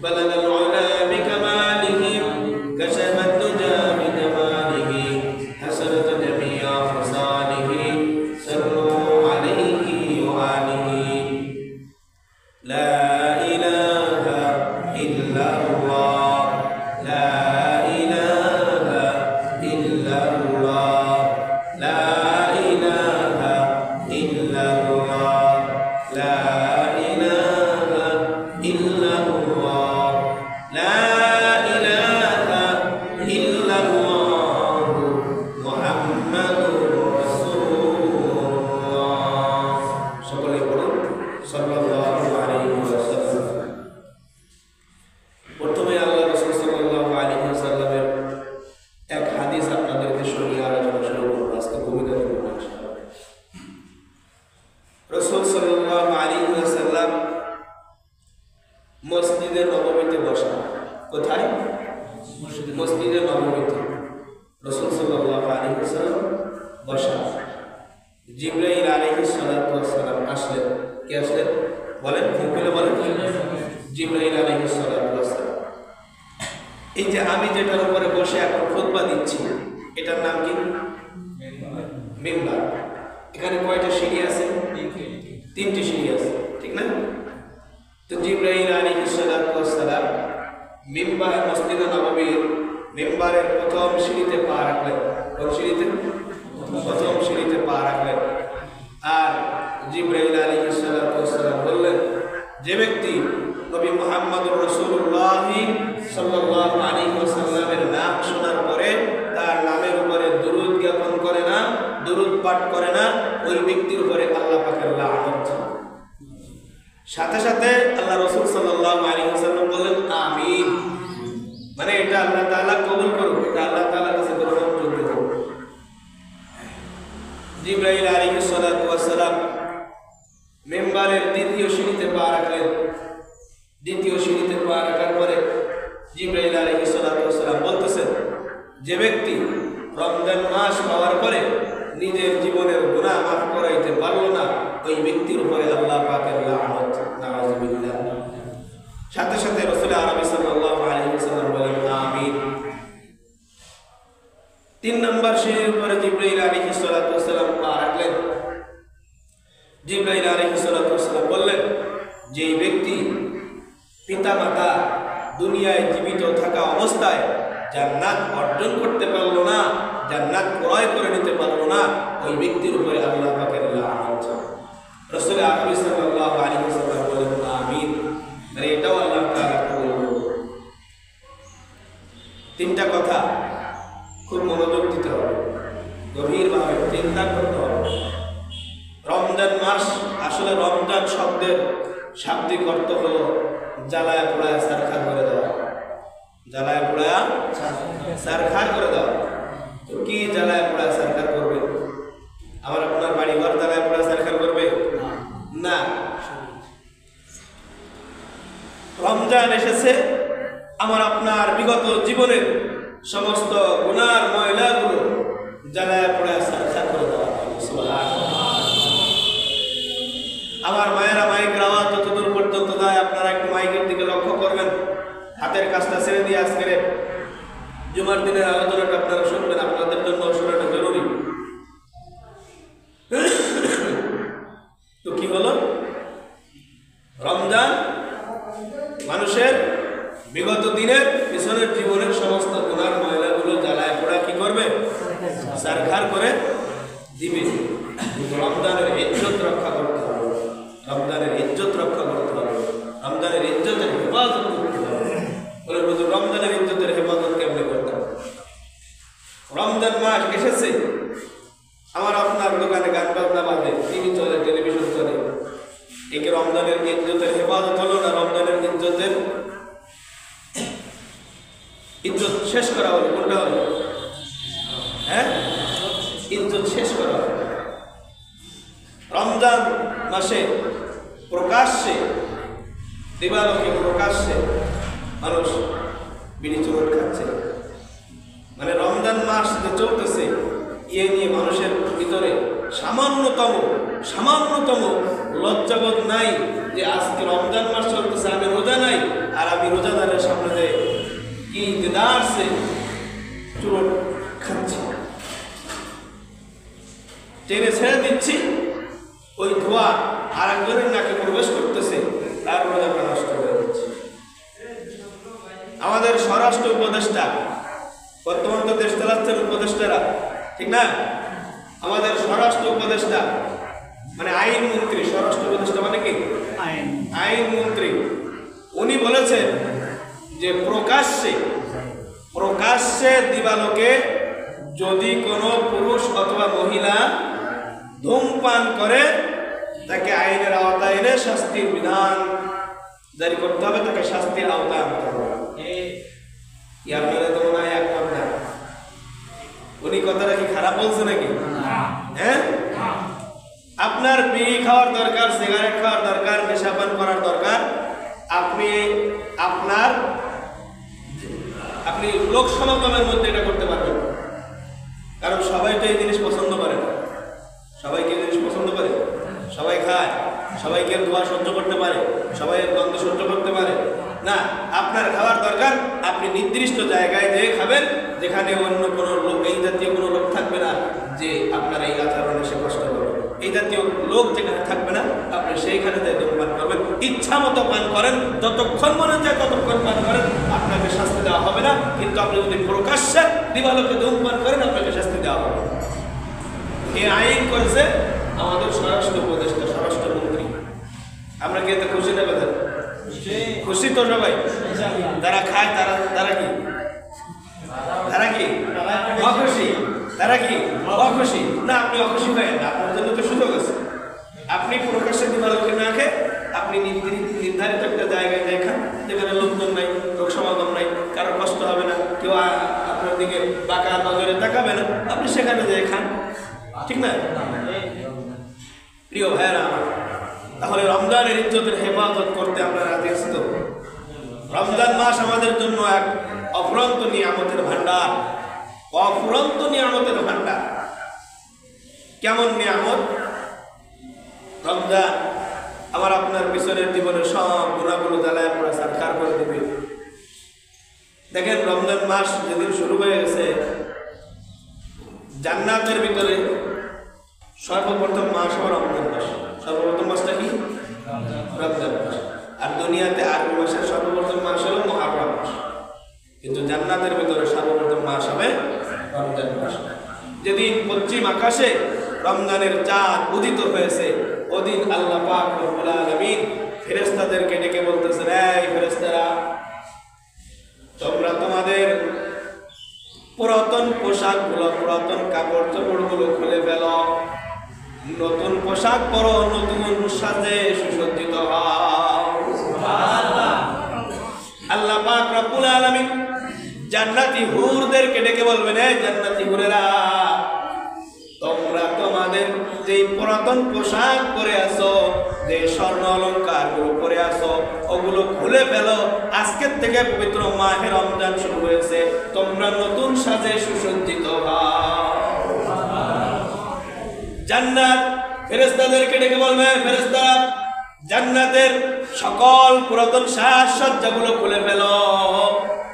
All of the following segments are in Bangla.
بلغ العلا بكماله كشف الدجى بجماله حسنت جميع خصاله صلوا عليه وآله لا إله إلا الله لا إله إلا الله لا إله إلا الله لا إله إلا الله لا إله إلا الله محمد رسول الله সকলে বলুন সাল্লাল্লাহু আলাইহি ওয়াসাল্লাম। প্রথমে আল্লাহ রাসূল সাল্লাল্লাহু আলাইহি ওয়াসাল্লামের এক হাদিস আপনাদেরকে শুনিয়ে আলোচনা শুরু করব। আজকে ভূমিকা দেব ইনশাআল্লাহ। রাসূল সাল্লাল্লাহু আলাইহি ওয়াসাল্লাম মসজিদে নববীতে বসা। কোথায়? মসজিদে নববীতে রাসূল সাল্লাল্লাহু আলাইহি ওয়াসাল্লাম বসা। জিবরাইল আলাইহিস সালাতু ওয়াস সালাম আসলেন। কে আসলেন বলেন? মুখে বলেন। জিবরাইল আলাইহিস সালাতু ওয়াস সালাম। এই যে আমি যেটার উপরে বসে এখন খুতবা দিচ্ছি এটার নাম কি? মিম্বার। এখানে কয়টা সিঁড়ি আছে? তিনটি সিঁড়ি আছে, ঠিক না? তো জিবরাইল আলাইহিস সালাতু ওয়াস সালাম মিম্বার মসজিদে নববীর মিম্বারের প্রথম সিঁড়িতে পা রাখলেন। কোন সিঁড়িতে? প্রথম সিঁড়িতে পা রাখলেন। আর জিবরাইল আলাইহিস সালাতু ওয়াস সালাম বললেন, যে ব্যক্তি নবী মুহাম্মদুর রাসূলুল্লাহ সাল্লাল্লাহু আলাইহি ওয়াসাল্লামের নাম শোনার পরে তার নামের উপরে দুরূদ জ্ঞাপন করে না, দুরূদ পাঠ করে না, ওই ব্যক্তির উপরে আল্লাহ পাকের লানত। সাথে সাথে আল্লাহ রাসূল সাল্লাল্লাহু আলাইহি ওয়াসাল্লাম বললেন আমিন। মানে এটা আল্লাহ তাআলা কবুল করুক, এটা আল্লাহ তাআলার কাছে গ্রহণযোগ্য হোক। জিবরাইল আলাইহিস সালাতু ওয়াস সালাম মিম্বারের দ্বিতীয় সিঁড়িতে পা রাখলেন। দ্বিতীয় সিঁড়িতে পা রাখার পরে জিবরাইল আলাইহিস সালাতু ওয়াস সালাম বলতেছেন, যে ব্যক্তি রমজান মাস পাওয়ার পরে নিজের জীবনের গুনাহ মাফ করাইতে পারল না, ওই ব্যক্তির উপরে আল্লাহ পাকের লানত। নাউযুবিল্লাহ। সাথে সাথে রাসূল আরবি সাল্লাল্লাহু আলাইহি ওয়াসাল্লাম বলেন আমিন। 3 নম্বর সিঁড়ির উপরে জিবরাইল আলাইহিস সালাতু ওয়াস সালাম পা রাখলেন। জিবরাইল আলাইহিস সালাতু ওয়াস সালাম বললেন, যে ব্যক্তি পিতামাতা দুনিয়ায় জীবিত থাকা অবস্থায় জান্নাত অর্জন করতে পারলো না, জান্নাত ক্রয় করে নিতে পারলো না, ওই ব্যক্তির উপরে আল্লাহ পাকের লানত। রাসূল আরবি সাল্লাল্লাহু আলাইহি ওয়াসাল্লাম বলেন আমিন। মানে এটাও আল্লাহ তাআলা কবুল করুন। তিনটা কথা খুব মনোযোগ দিতে হবে, গভীরভাবে চিন্তা করতে হবে। রমজান মাস, আসলে রমজান শব্দের শাব্দিক অর্থ হলো জ্বালায়া পোড়ায়া সারখার করে দেওয়া। জ্বালায়া পোড়ায়া সারখার করে দেওয়া। তো কি জ্বালায়া পোড়ায়া সারখার করবে? আমার আপনার বাড়ি ঘর জ্বালায়া পোড়ায়া সারখার করবে না। রমজান এসেছে, আমার আপনার বিগত জীবনের সমস্ত গুনার ময়লাগুলো জ্বালায়া পোড়ায়া সারখার করে দেওয়া। আমার মায়েরা মাইকের আওয়াজ যতদূর পর্যন্ত যায় আপনারা একটু মাইকের দিকে লক্ষ্য করবেন। হাতের কাজটা ছেড়ে দিয়ে আজকে জুমার দিনের আলোচনাটা আপনারা শুনবেন, আপনাদের জন্য শোনাটা জরুরি। তো কি হলো? রমজান মানুষের বিগত দিনের পিছনের জীবনের সমস্ত গুনার ময়লাগুলো জ্বালায় পোড়া কি করবে? সারখার করে দিবে। রমজানের ইজ্জত রক্ষা করতে হবে, রমজানের ইজ্জত রক্ষা করতে হবে, রমজানের ইজ্জতের হেফাজত করতে হবে। বলে হুজুর রমজানের ইজ্জতের হেফাজত কেমনে করতে হবে? রমজান মাস এসেছে, আমার আপনার দোকানে গান বাজনা বাজে, টিভি চলে, টেলিভিশন চলে, একে রমজানের ইজ্জতের হেফাজত হলো না রমজানের ইজ্জতের ইজ্জত শেষ করা হলো? কোনটা হলো? হ্যাঁ, ইজ্জত শেষ করা হলো। রমজান মাসে প্রকাশ্যে, দিবালোকে প্রকাশ্যে মানুষ বিড়ি চুরুট খাচ্ছে। মানে রমজান মাস যে চলতেছে, ইয়ে নিয়ে মানুষের ভিতরে সামান্যতম লজ্জাবোধ নাই যে আজকে রমজান মাস চলতেছে, আমি রোজা নাই আর আমি রোজা স্বরাষ্ট্র উপদেষ্টা, বর্তমান তো দেশ চালাচ্ছেন উপদেষ্টারা, ঠিক না? আমাদের স্বরাষ্ট্র উপদেষ্টা মানে আইন মন্ত্রী, স্বরাষ্ট্র উপদেষ্টা মানে কি আইন মন্ত্রী, উনি বলেছেন যে প্রকাশ্যে দিবালোকে যদি কোনো পুরুষ অথবা মহিলা ধূমপান করে তাকে আইনের আওতায় এনে শাস্তির বিধান জারি করতে হবে, তাকে শাস্তির আওতায় আনতে হবে। আপনারা তো মনে হয় একমত না। উনি কথাটা কি খারাপ বলছে নাকি? হ্যাঁ, আপনার বিড়ি খাওয়ার দরকার, সিগারেট খাওয়ার দরকার, নেশাপান করার দরকার, আপনি লোক সমাগমের মধ্যে এটা করতে পারবেন, কারণ সবাই তো এই জিনিস পছন্দ করে না। সবাই কি জিনিস পছন্দ করে? সবাই খায়, সবাইকে ধোঁয়া সহ্য করতে পারে, সবাই গন্ধ সহ্য করতে পারে না। আপনার খাওয়ার দরকার, আপনি নির্দিষ্ট জায়গায় যেয়ে খাবেন যেখানে অন্য কোনো লোক, এই জাতীয় কোনো লোক থাকবে না যে আপনার এই আচরণে সে কষ্ট করবে। এই জাতীয় লোক যেখানে থাকবে না, আপনি সেইখানে যে ধূমপান করবেন, ইচ্ছা মতো পান করেন, যতক্ষণ মনে চায় ততক্ষণ পান করেন, আপনাকে শাস্তি দেওয়া হবে না। কিন্তু আপনি যদি প্রকাশ্যে দিবালোকে ধূমপান করেন, আপনাকে শাস্তি দেওয়া হবে। এই আইন করেছে আমাদের স্বরাষ্ট্র উপদেষ্টা, স্বরাষ্ট্রমন্ত্রী। আমরা কি এতে খুশি না বেদার? খুশি তো সবাই। যারা খায় তারা কি অখুশি? তারা কি অখুশি না? আপনি অখুশি হয়ে না, আপনার জন্য তো সুযোগ আছে। আপনি প্রকাশ্যে দিবালোকে না খেয়ে আপনি নির্ধারিত একটা জায়গায় দেখান যেখানে লোকজন নাই, লোক সমাগম নাই, কারোর কষ্ট হবে না, কেউ আপনার দিকে বাঁকা নজরে তাকাবে না, আপনি সেখানে যেয়ে খান, ঠিক না? প্রিয় ভাইয়েরা আমার, তাহলে রমজানের ইজ্জতের হেফাজত করতে আমরা রাজি আছি তো? রমজান মাস আমাদের জন্য এক অফুরন্ত নিয়ামতের ভান্ডার, অফুরন্ত নিয়ামতের ভান্ডার। কেমন নিয়ামত? রমজান আমার আপনার পিছনের জীবনের সব গুণাগুলো জ্বালায় পড়া সারকার করে দেবে। দেখেন, রমজান মাস যেদিন শুরু হয়ে গেছে, জান্নাতের ভিতরে সর্বপ্রথম মাস হলো রমজান মাস। সর্বপ্রথম মাসটা কি? রমজান মাস। আর দুনিয়াতে আরবি মাসের সর্বপ্রথম মাস হলো মুহররম মাস, কিন্তু জান্নাতের ভিতরে সর্বপ্রথম মাস হবে রমজান মাস। যেদিন পশ্চিম আকাশে রমজানের চাঁদ উদিত হয়েছে, ওদিন আল্লাহ পাক রব্বুল আলামিন ফেরেশতাদেরকে ডেকে বলতেছেন, এই ফেরেশতারা, তোমরা তোমাদের পুরাতন পোশাকগুলো, পুরাতন কাপড় চোপড়গুলো খুলে ফেলো, নতুন পোশাক পরো, নতুন সাজে সুসজ্জিত হও। সুবহানাল্লাহ। আল্লাহ পাক রব্বুল আলামিন জান্নাতি হুরদেরকে ডেকে বলবেন, এই জান্নাতি হুরেরা, তোমরা তোমাদের যে পুরাতন পোশাক পরে আসো, যে স্বর্ণ অলংকার গুলো পরে আসো, ওগুলো খুলে ফেলো। আজকের থেকে পবিত্র মাহে রমজান শুরু হয়েছে, তোমরা নতুন সাজে সুসজ্জিত হও। জান্নাত ফেরেশতাদেরকে ডেকে বলবে, ফেরেশতারা, জান্নাতের সকল পুরাতন সাজসজ্জাগুলো খুলে ফেলো,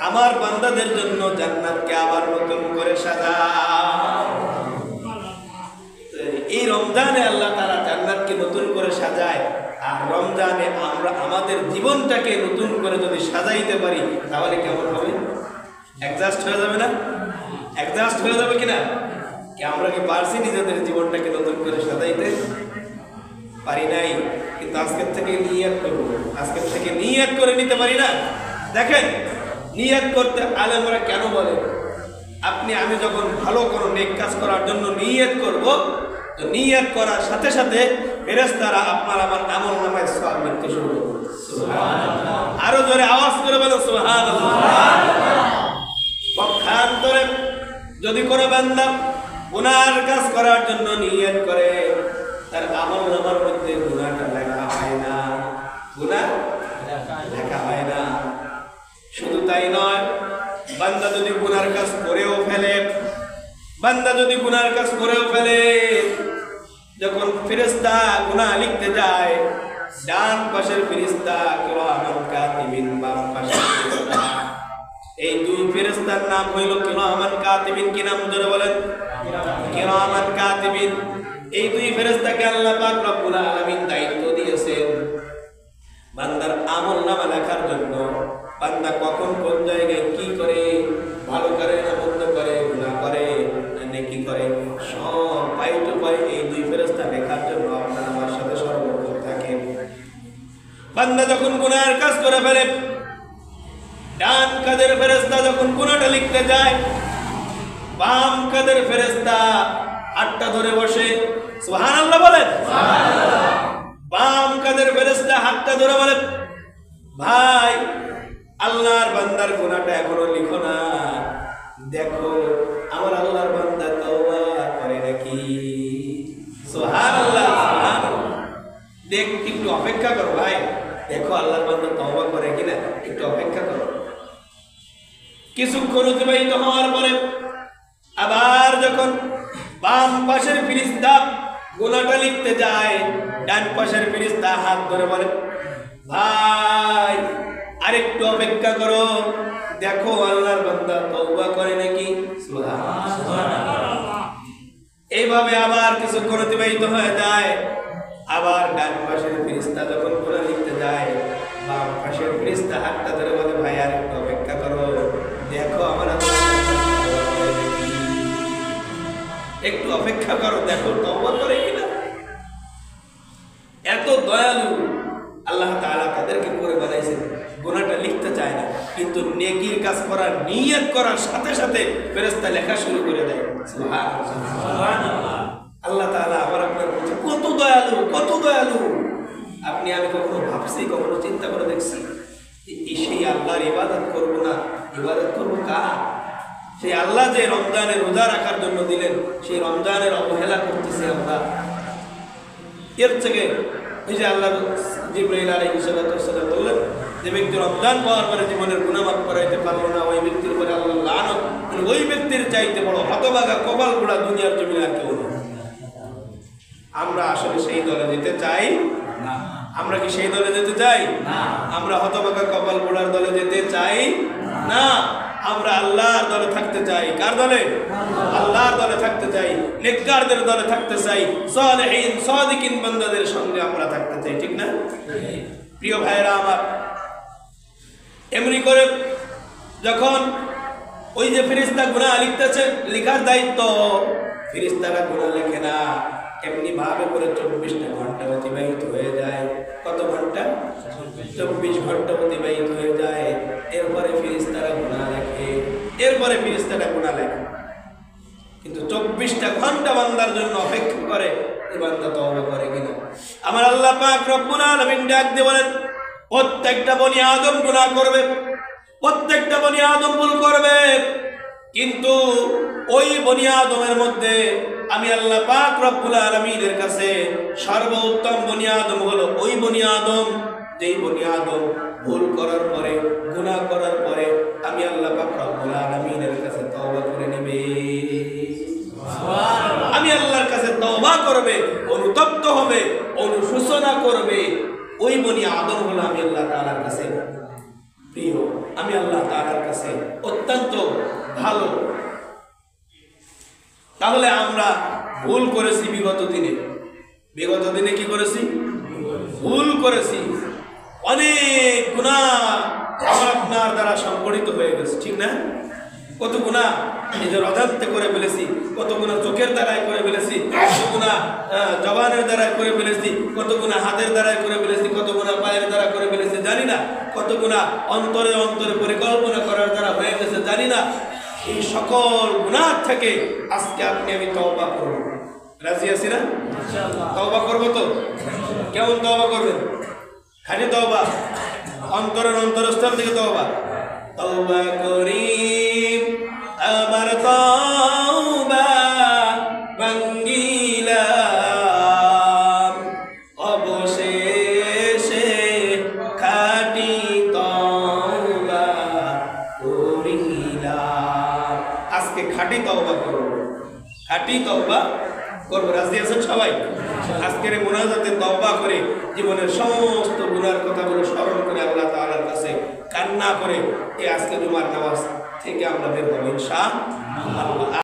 আমার বান্দাদের জন্য জান্নাতকে আবার নতুন করে সাজাও। এই রমজানে আল্লাহ তাআলা জান্নাতকে নতুন করে সাজায়, আর রমজানে আমরা আমাদের জীবনটাকে নতুন করে যদি সাজাইতে পারি, তাহলে কেমন হবে? অ্যাডজাস্ট হয়ে যাবে না? অ্যাডজাস্ট হয়ে যাবে কিনা? কি আমরা কি পারছি নিজেদের জীবনটাকে নতুন করে সাজাইতে? পারি নাই। কিন্তু আজকের থেকে নিয়ত করব, আজকের থেকে নিয়ত করে নিতে পারি না? দেখেন, নিয়ত করতে আলেমরা কেন বলে? আমি যখন ভালো কোনো নেক কাজ করার জন্য নিয়ত করব, তো নিয়ত করার সাথে সাথে ফেরেশতারা আপনার আমার আমল নামায় সওয়াব লিখতে শুরু করবে। সুবহানাল্লাহ। আরো জোরে আওয়াজ করে বলো সুবহানাল্লাহ। পক্ষান্তরে যদি কোনো বান্দা গুনার কাজ করার জন্য নিয়ত করে, তার আমল নামার মধ্যে গুনাহটা লেখা হয় না, গুনাহ লেখা হয় না। শুধু তাই নয়, বান্দা যদি গুনার কাজ করেও ফেলে, যখন ফেরেশতা গুনাহ লিখতে যায়, ডান পাশের ফেরেশতা কিরামান কাতিবিন, বাম পাশের ফেরেশতা, এই দুই ফেরেশতার নাম হইল কিরামান কাতিবিন। কি নাম জোরে বলেন? কিরামান কাতিবিন। এই দুই ফেরেশতাকে আল্লাহ পাক রব্বুল আলামিন দায়িত্ব দিয়েছেন বান্দার আমল নামা লেখার জন্য। বান্দা কখন কোন জায়গায় কি করে করে ফেলে। ডান কাদের ফেরেশতা যখন গুনাহটা লিখতে যায়, বাম কাদের ফেরেশতা হাতটা ধরে বসে। সুবহানাল্লাহ বলেন। বাম কাদের ফেরেশতা হাতটা ধরে বলে, ভাই আল্লাহর বান্দার গুনাহটা এখনো লিখো না, দেখো আমার আল্লাহর বান্দা তওবা করে নাকি। সুবহানাল্লাহ, সুবহানাল্লাহ। দেখ, একটু অপেক্ষা করো ভাই, দেখো আল্লাহর বান্দা তওবা করে কিনা, একটু অপেক্ষা করো। কিছুক্ষণ অতিবাহিত হওয়ার পরে আবার যখন বাম পাশের ফেরেশতা গুনাহটা লিখতে যায়, ডান পাশের ফেরেশতা হাত ধরে বলে, ভাই আরেকটু অপেক্ষা করো, দেখো আল্লাহর বান্দা তওবা করে নাকি। সুবহানাল্লাহ। এইভাবে আবার কিছুক্ষণ অতিবাহিত হয়ে যায়। আবার ডান পাশের ফেরেশতা যখন গুনাহ লিখতে যায়, বাম পাশের ফেরেশতা হাতটা ধরে বলে, ভাই আরেকটু অপেক্ষা করো, দেখো আমার একটু অপেক্ষা করো, দেখো তওবা করে কিনা। এত দয়ালু আল্লাহ তাআলা তাদেরকে করে বানাইছেন। গুনাহটা লিখতে চায় না, কিন্তু নেকির কাজ করার নিয়ত করার সাথে সাথে ফেরেশতা লেখা শুরু করে দেয়। সুবহানাল্লাহ। আল্লাহ তাআলা আমার আপনার কাছে কত দয়ালু, কত দয়ালু। আপনি আমি কখনো ভাবছি, কখনো চিন্তা করে দেখছি সেই আল্লাহর ইবাদত করবো না, ইবাদত করবো কার? সেই আল্লাহ যে রমজানের রোজা রাখার জন্য দিলেন, সেই রমজানের অবহেলা করতেছি আমরা। এর থেকে এই যে আল্লাহ জিবরাইল আলাইহিস সালাম বললেন, যে ব্যক্তি রমজান পাওয়ার পরে জীবনের গুনাহ মাফ করাইতে পারলো না, ওই ব্যক্তির উপরে আল্লাহ লানত। ওই ব্যক্তির চাইতে বড় হতভাগা কপাল পোড়া দুনিয়ার জমিনে আর কেউ নেই। আমরা আসলে সেই দলে যেতে চাই না। আমরা কি সেই দলে যেতে চাই না? আমরা হতভাগা কপাল পোড়ার দলে যেতে চাই না। আমরা আল্লাহর দলে থাকতে চাই। কার দলে? আল্লাহর দলে থাকতে চাই, নেককারদের দলে থাকতে চাই, সালেহিন সাদিকিন বান্দাদের সঙ্গে আমরা থাকতে চাই, ঠিক না? প্রিয় ভাইরা আমার, এমনি করে যখন ওই যে ফেরেশতা গুনাহ লিখতেছে, লেখার দায়িত্ব, ফেরেশতারা গুনাহ লেখে না, এমনি ভাবে করে 24টা ঘন্টা অতিবাহিত হয়ে যায়। কত ঘন্টা? 24 ঘন্টা অতিবাহিত হয়ে যায়। এরপরে ফেরেশতারা গুনাহ লেখে, এরপরে ফেরেশতারা গুনাহ লেখে। কিন্তু 24টা ঘন্টা বান্দার জন্য অপেক্ষা করে, এই বান্দা তওবা করে কিনা। আমার আল্লাহ পাক রব্বুল আলামিন ডাক দিয়ে বলেন, প্রত্যেকটা বনি আদম গুনাহ করবে, প্রত্যেকটা বনি আদম ভুল করবে, কিন্তু ওই বনি আদমের মধ্যে আমি আল্লাহ পাক রব্বুল আলামিনের কাছে সর্বোত্তম বনি আদম হলো ওই বনি আদম, যেই বনি আদম ভুল করার পরে, গুনাহ করার পরে আমি আল্লাহ পাক রব্বুল আলামিনের কাছে তওবা করে নেবে। সুবহানাল্লাহ। আমি আল্লাহর কাছে তওবা করবে, অনুতপ্ত হবে, অনুশোচনা করবে, ওই বনি আদম হলো আমি আল্লাহ তাআলার কাছে প্রিয়, আমি আল্লাহ তাআলার কাছে অত্যন্ত ভালো। তাহলে আমরা ভুল করেছি বিগত দিনে, বিগত দিনে কি করেছি? ভুল করেছি, অনেক গুনাহ আমার আপনার দ্বারা সংগঠিত হয়ে গেছে, ঠিক না? কত গুনাহ নিজের অজান্তে করে ফেলেছি, কত গুনাহ চোখের দ্বারাই করে ফেলেছি, কত গুনাহ জবানের দ্বারাই করে ফেলেছি, কত গুনাহ হাতের দ্বারাই করে ফেলেছি, কত গুনাহ পায়ের দ্বারা করে ফেলেছি, জানি না। কত গুনাহ অন্তরে অন্তরে পরিকল্পনা করার দ্বারা হয়ে গেছে, জানি না। এই সকল গুনাহ থেকে আজকে আপনি আমি তওবা করব। রাজি আছি না? ইনশাআল্লাহ তওবা করব। তো কেমন তওবা করবেন? খালি তওবা, অন্তরের অন্তরস্থল থেকে তওবা। তওবা করি আমার তওবা ভাঙ্গিলাম, অবশেষে খাঁটি তওবা করিলাম। আজকে খাঁটি তওবা করব, খাঁটি তওবা করব। রাজি আছেন সবাই? আজকের মুনাজাতে তওবা করে জীবনের সমস্ত গুনার কথাগুলো স্মরণ করে আল্লাহ তাআলার কাছে কান্না করে এই আজকে জুমার নামাজ থেকে আমরা বের হব ইনশাআল্লাহ।